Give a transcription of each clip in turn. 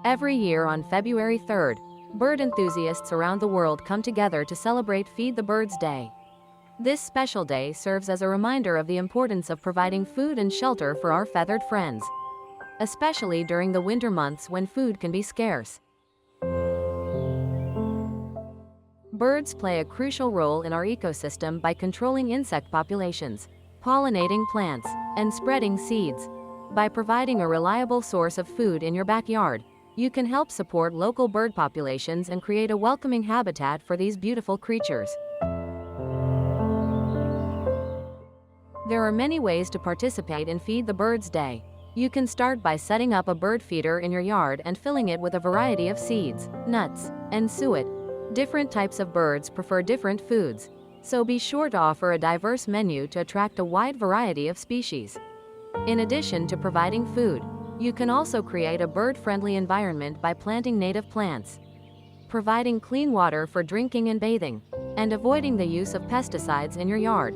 Every year on February 3rd, bird enthusiasts around the world come together to celebrate Feed the Birds Day. This special day serves as a reminder of the importance of providing food and shelter for our feathered friends, especially during the winter months when food can be scarce. Birds play a crucial role in our ecosystem by controlling insect populations, pollinating plants, and spreading seeds. By providing a reliable source of food in your backyard, you can help support local bird populations and create a welcoming habitat for these beautiful creatures. There are many ways to participate in Feed the Birds Day. You can start by setting up a bird feeder in your yard and filling it with a variety of seeds, nuts, and suet. Different types of birds prefer different foods, so be sure to offer a diverse menu to attract a wide variety of species. In addition to providing food, you can also create a bird-friendly environment by planting native plants, providing clean water for drinking and bathing, and avoiding the use of pesticides in your yard.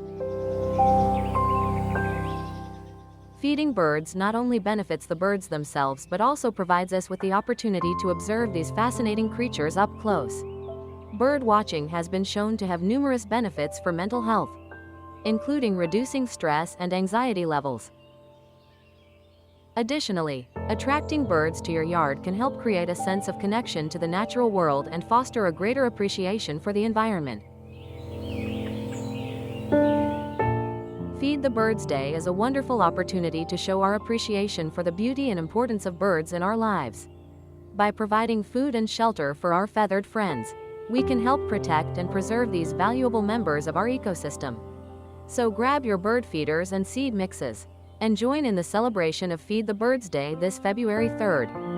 Feeding birds not only benefits the birds themselves but also provides us with the opportunity to observe these fascinating creatures up close. Bird watching has been shown to have numerous benefits for mental health, including reducing stress and anxiety levels. Additionally, attracting birds to your yard can help create a sense of connection to the natural world and foster a greater appreciation for the environment. Feed the Birds Day is a wonderful opportunity to show our appreciation for the beauty and importance of birds in our lives. By providing food and shelter for our feathered friends, we can help protect and preserve these valuable members of our ecosystem. So grab your bird feeders and seed mixes and join in the celebration of Feed the Birds Day this February 3rd.